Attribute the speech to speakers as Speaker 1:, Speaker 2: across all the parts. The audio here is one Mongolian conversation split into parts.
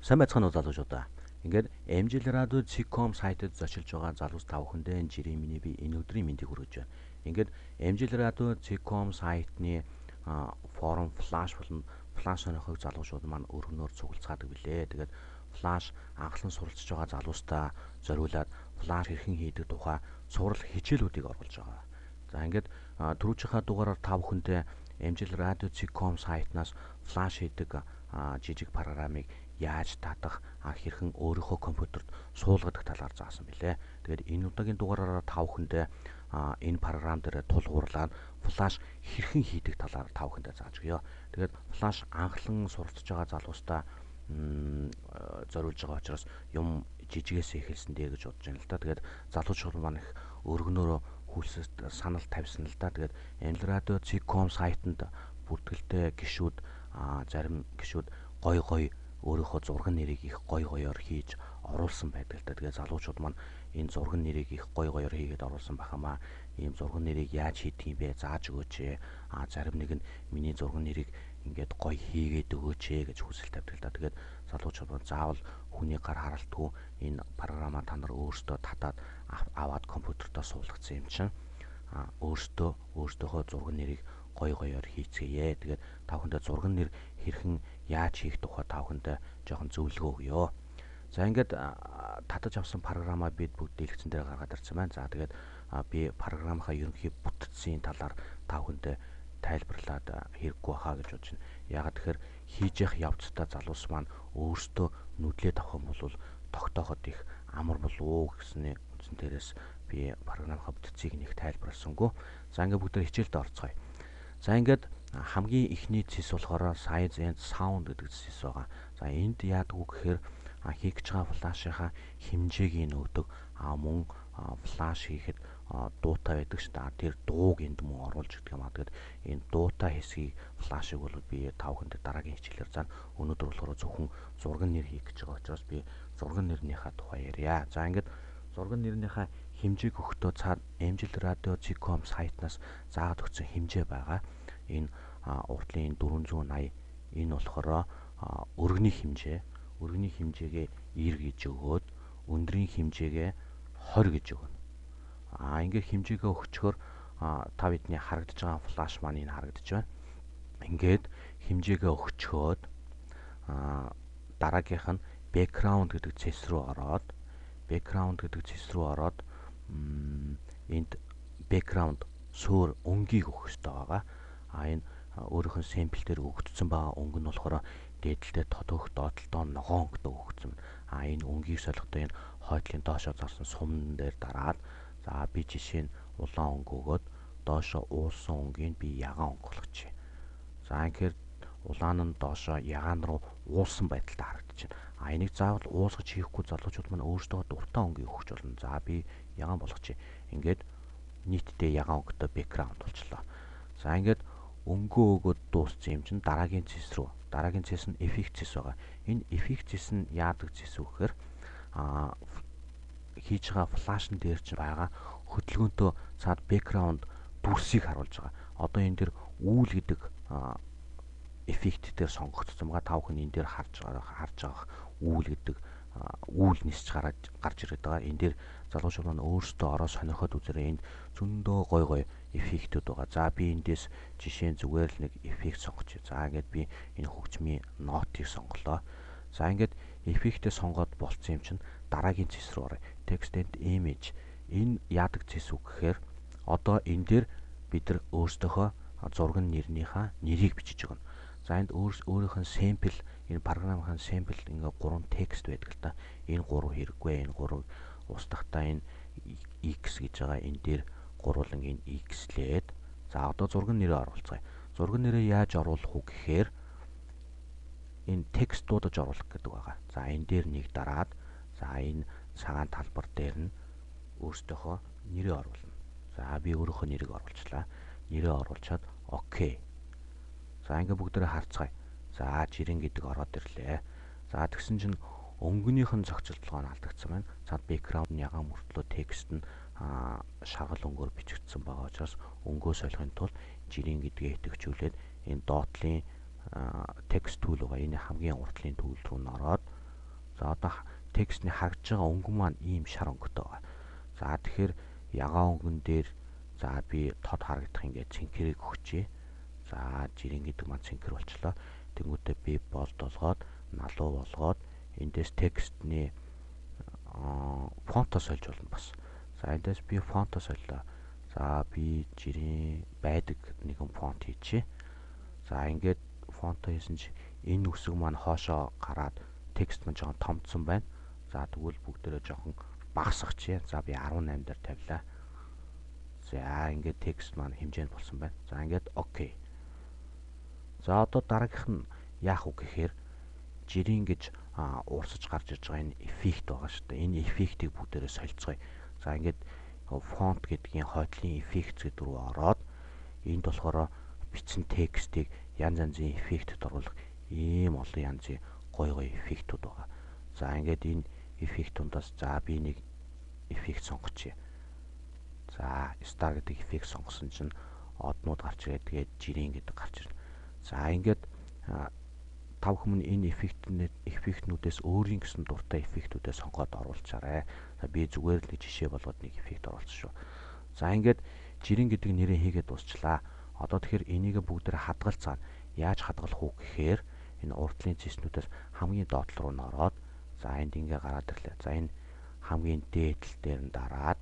Speaker 1: Сайн байцгаана уу залуучуудаа. Ингээд MJL радио Zcom сайтад зочилж байгаа залуус та бүхэндээ жирийн миний би энэ өдрийн мэндийг хүргэж байна. Ингээд MJL радио Zcom сайтны форум флаш болон флаш сонирхог залуучууд маань өргөнөөр цуглацгаадаг билээ. Тэгээд флаш анхлан суралцж байгаа залуустаа зориулаад флаш хэрхэн хийдэг тухай сурал хичээлүүдийг оруулж байгаа. За ингээд түрүүчийнхаа дугаараар та бүхэндээ MJL радио Zcom сайтнаас флаш хийдэг жижиг програмыг яаж татах хэрхэн өөрийнхөө компьютерт суулгадаг талаар заасан билээ. Тэгээд энэ удаагийн дугаараараа та бүхэндээ энэ програм дээр тулгуурлаад флаш хэрхэн хийдэг талаар та бүхэндээ зааж өгье. Тэгээд флаш анхлан суралцж байгаа залуустаа зориулж байгаа учраас юм жижигээс эхэлсэн дээ гэж бодож байна л да. Тэгээд залуучууд маань их өргөнөөрөө хүлсэст санал тавьсан л да. Тэгээд MJL радио Zcom сайтанд бүртгэлтэй гишүүд зарим гишүүд гой өөрийнхөө зурган нэрийг их гойгоор хийж оруулсан байдаг л да. Тэгээ залуучууд маань энэ зурган нэрийг их гойгоор хийгээд оруулсан байхамаа. Ийм зурган нэрийг яаж хийдэг юм бэ? Зааж өгөөч. Зарим нэг нь миний зурган нэрийг ингээд гой хийгээд өгөөч гэж хүсэл тавьдаг л да. Тэгээд залуучууд маань заавал хүний гар харалтгүй энэ програмаа та нар өөрсдөө татаад аваад компьютертаа суулгацсан юм чинь өөртөөхөө зурган нэрийг гойгоор хийцгээе. Тэгээд та бүхэндээ зурган нэр хэрхэн яаж хийх тухай та бүхэндээ жоохон зөвлөгөө өгье. За ингээд татаж авсан програмаа бид бүгд дэлгэцэн дээр гаргаад ирсэн байна. За тэгээд би програмынхаа ерөнхий бүтцийн талаар та бүхэндээ тайлбарлаад хэрэггүй хаа гэж бодож байна. Яагаад тэгэхээр хийж явах явцдаа залуус маань өөрсдөө нүдлээд авах юм бол тогтооход их амар болов гэсний үндсэн дээрээс би програмынхаа бүтцийг нэг тайлбарласангүй. За ингээд бүгдээ хичээлдээ орцгоё. За ингээд хамгийн ихний цэс болохоор size and sound гэдэг цэс байгаа. За энд яадаг вэ гэхээр хийх гэж байгаа флашийнхаа хэмжээг нөөдөг мөн флаш хийхэд дуутай байдаг ш. Тэр дууг энд мөн оруулж өгдөг юм аа. Тэгээд энэ дуутай хэсгийг флашыг бол би тавханд дараагийн хичээлээр заана. Өнөөдөр болохоор зөвхөн зурган нэр хийх гэж байгаа учраас би зурган нэрнийхээ тухай ярья. За ингээд зурган нэрнийхээ хэмжээг өгөхдөө цаад MJL радио Zcom сайтнаас заагаад өгсөн хэмжээ байгаа. Энэ уртлын 480 энэ болохоор өргөний хэмжээ. Өргөний хэмжээгээ 90 гэж өгөөд өндрийн хэмжээгээ 20 гэж өгнө. Ингээд хэмжээгээ өгчхөөр та бидний харагдаж байгаа флаш маань энэ харагдаж байна. Ингээд хэмжээгээ өгчхөөд дараагийнх нь background гэдэг цэс рүү ороод энд background суур өнгийг өгөх хэрэгтэй байгаа. Энэ өөрийнх нь sample дээр өгөгдсөн байгаа өнгө нь болохоор дээдэлтэй тодогх доотлолтоо ногоон өнгөтэй өгөгдсөн байна. Энэ өнгийг солихдоо энэ хойдлын доошоо зарсан сумн дээр дараад за би жишээ нь улаан өнгө өгөөд доошоо уулсан өнгийг би ягаан өнгө болгочих. За ингээд улаан нь доошоо ягаан руу уулсан байдалтай харагдаж байна. Энийг заавал уусгаж хийхгүй залуучууд маань өөрсдөө дуртай өнгийг өгч болно. За би ягаан болгочих. Ингээд нийтдээ ягаан өнгөтэй background болчлоо. За ингээд өнгөө өгөөд дууссан юм чинь дараагийн цэс рүү. Дараагийн цэс нь effect цэс байгаа. Энэ effect цэс нь яадаг цэс вэ гэхээр хийж байгаа флашн дээр чинь байгаа хөдөлгөөнтөө цаад background дүрсийг харуулж байгаа. Одоо энэ дэр үүл гэдэг effect дээр сонгогдсон байгаа. Та бүхэн энэ дээр харж байгаа үүл гэдэг үүл нисч гарч ирээд байгаа. Энэ дээр залуучууд маань өөрсдөө ороо сонирхоод үзээрэй. Энд зөндөө гой эффектүүд байгаа. За би эндээс жишээ нь зүгээр л нэг эффект сонгочих. За ингээд би энэ хөгжмийн нотыг сонголоо. За ингээд эффектээ сонгоод болцсон юм чинь дараагийн цэс рүү оръё. Text and image. Энэ яадаг цэс үг гэхээр одоо энэ дээр бид нар өөрсдийнхөө зурган нэрнийхаа нэрийг бичиж өгнө. За энд өөрийнх нь sample энэ програмын sample ингээ 3 текст байдаг л да. Энэ 3 хэрэггүй. Энэ 3 устгахтаа энэ x гэж байгаа энэ дээр гурван энэ x-лээд за одоо зурган нэрээ оруулцгаая. Зурган нэрээ яаж оруулах вэ гэхээр энэ текст дуудаж оруулах гэдэг байгаа. За энэ дээр нэг дараад за энэ цагаан талбар дээр нь өөртөөхөө нэрээ оруулна. За би өөрийнхөө нэрийг оруулчлаа. Нэрээ оруулчаад окей. За ингээ бүгдээрээ харцгаая. За жирэн гэдэг ороод ирлээ. За тэгсэн чинь өнгөнийх нь зохицолтолгоо нь алдагдсан байна. Цаад background нь ягаан мөртлөө текст нь шаргал өнгөөр бичигдсэн байгаа учраас өнгөө солихын тулд жирийн гэдгээ идэвхжүүлээд энэ доотлын текст tool байгаа. Энэ хамгийн уртлын tool руу н ороод За одоо текстний харагдж байгаа өнгөн маань ийм шар өнгөтэй байгаа. За тэгэхээр ягаан өнгөн дээр за би тод харагдах ингээд цэнхэрийг өгчээ. За жирийн гэдэг маань цэнхэр болчлоо. Тэнгүүтээ би болд болгоод налуу болгоод эндээс текстний фонтоо сольж болно бас. За эндээс би фонтоо соллоо. За би жирийн байдаг нэгэн фонт хийчихье. За ингээд фонтоо хийсэн чи энэ үсэг маань хоошоо гараад текст маань жоохон томдсон байна. За тэгвэл бүгдээрээ жоохон багасгачихъя. За би 18 дээр тавилаа. За ингээд текст маань хэмжээнд болсон байна. За ингээд окей. За одоо дараагийнх нь яах вэ гэхээр жирийн гэж уурсаж гарч ирж байгаа энэ эффект байгаа шүү дээ. Энэ эффектийг бүгдээрээ солилцгоё. За ингээд фонт гэдгийн хойдлын эффект гэдэг рүү ороод энд болохоор бичсэн текстийг янз янзын эффектэд оруулах ийм олон янзын гой эффектүүд байгаа. За ингээд энэ эффектүүдээс за би нэг эффект сонгочихъя. За star гэдэг эффект сонгосон чинь однууд гарч ирээд тэгээд жирийн гэдэг гарч ирнэ. За ингээд тав хүмүүс энэ эффектнүүдээс өөрийн гэсэн дуртай эффектүүдээ сонгоод оруулчаарай. За би зүгээр л нэг жишээ болгоод нэг эффект оруулсан шүү. За ингээд жирийн гэдэг нэрээ хийгээд дуусчлаа. Одоо тэгэхээр энийг бүгдээр хадгалцгаана. Яаж хадгалах уу гэхээр энэ урдлын цэснүүдээс хамгийн доотлол руу н ороод за энд ингээ гараад ирлээ. За энэ хамгийн дээдл дээр нь дараад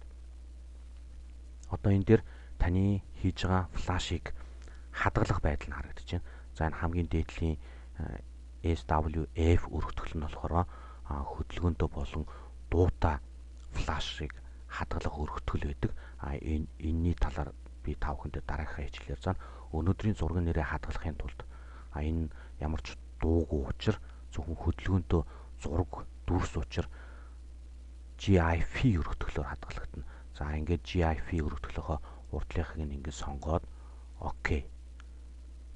Speaker 1: одоо энэ дээр таны хийж байгаа флашыг хадгалах байдал нь харагдаж байна. За энэ хамгийн дээдлийн SWF өргөтгөл нь болохоор хөдөлгөөнтэй болон дуута флашыг хадгалах өргөтгөл байдаг. Энэний талаар би та бүхэндээ дараагийнхаа хичээлээр заана. Өнөөдрийн зургийн нэрээ хадгалахын тулд энэ ямар ч дуугүй учир зөвхөн хөдөлгөөнтэй зураг дүрс учир GIF өргөтгөлөөр хадгалагдана. За ингээд GIF өргөтгөлөөхөө урдлынхыг ингээд сонгоод окей.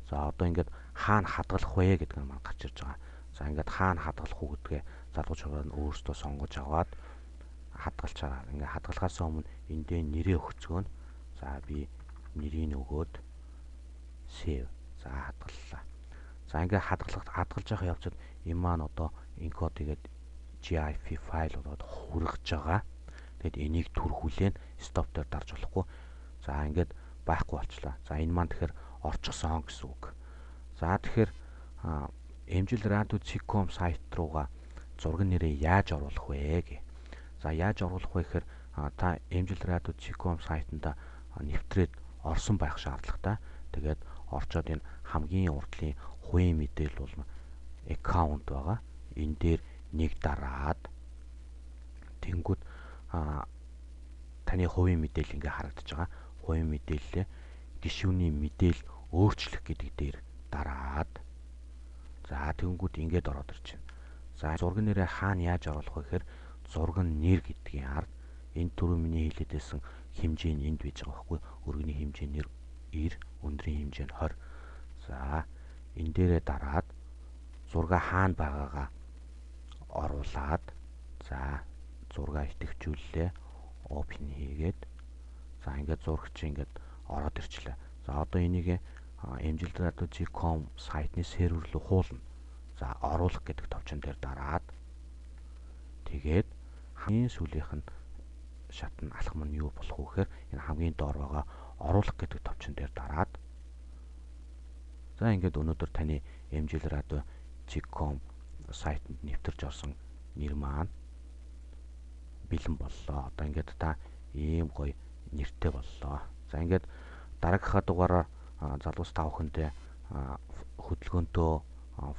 Speaker 1: За одоо ингээд хаана хадгалах вэ гэдэг нь маань гарч ирж байгаа. За ингээд хаана хадгалах уу гэдгээ залгууч аваад өөрөөсөө сонгож аваад хадгалчаараа. Ингээд хадгалахаас өмнө эндээ нэрээ өгцгөөнө. За би нэрийг өгөөд save. За хадгаллаа. За ингээд хадгалж байгаа явцад энэ маань одоо encode тэгээд GIF файл болоод хүргэж байгаа. Тэгэд энийг түрхүүлэн stop дээр дарж болохгүй. За ингээд байхгүй болчлаа. За энэ маань тэгэхээр орчихсон гэсэн үг. За тэгэхээр Эмжил радио Циком сайт руугаа зургийн нэрээ яаж оруулах вэ гэ. За яаж оруулах вэ гэхээр та Эмжил радио Циком сайтанда нэвтрээд орсон байх шаардлагатай. Тэгээд орчоод энэ хамгийн урдлын хувийн мэдээлэл бол аккаунт байгаа. Энэ дээр нэг дараад тэнгүүд таны хувийн мэдээлэл ингээ харагдаж байгаа. Хувийн мэдээлэлээ гишүүний мэдээл өөрчлөх гэдэг дээр дараад за тэнгүүд ингээд ороод ирж байна. За зургийн нэрээ хаана яаж оруулах вэ гэхээр зургийн нэр гэдгийн ард энэ түрүү миний хэлээд байсан хэмжээ нь энд байж байгаа байхгүй. Өргөний хэмжээ нэр 90, өндрийн хэмжээ нь 20. За энэ дээрээ дараад зурга хаана байгаагаа оруулаад за зурга идэвхжүүллээ. Open хийгээд за ингээд зураг чи ингээд ороод ирчлээ. За одоо энийг emjil.com сайтны сервер рүү хуулна. За оруулах гэдэг товчон дээр дараад тэгээд хамгийн сүүлийнх нь шат нь алхам нь юу болох вэ гэхээр энэ хамгийн доор байгаа оруулах гэдэг товчон дээр дараад за ингээд өнөөдөр таны emjil.com сайтанд нэвтэрж орсон нэр маань бэлэн боллоо. Одоо ингээд та ийм гоё нэртэй боллоо. За ингээд дараагийнхаа дугаараар залуус та бүхэндээ хөдөлгөөнтөө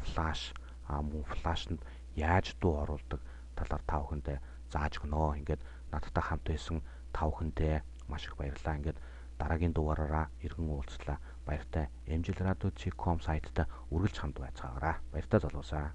Speaker 1: флаш мөн флашнд яаж дуу оруулдаг талаар та бүхэндээ зааж өгнө. Ингээд надтай хамт байсан та бүхэндээ маш их баярлалаа. Ингээд дараагийн дугаараараа иргэн уулзлаа. Баяртай. Emjil.com сайттай үргэлж хамт байцгаагаарай. Баяртай залуусаа.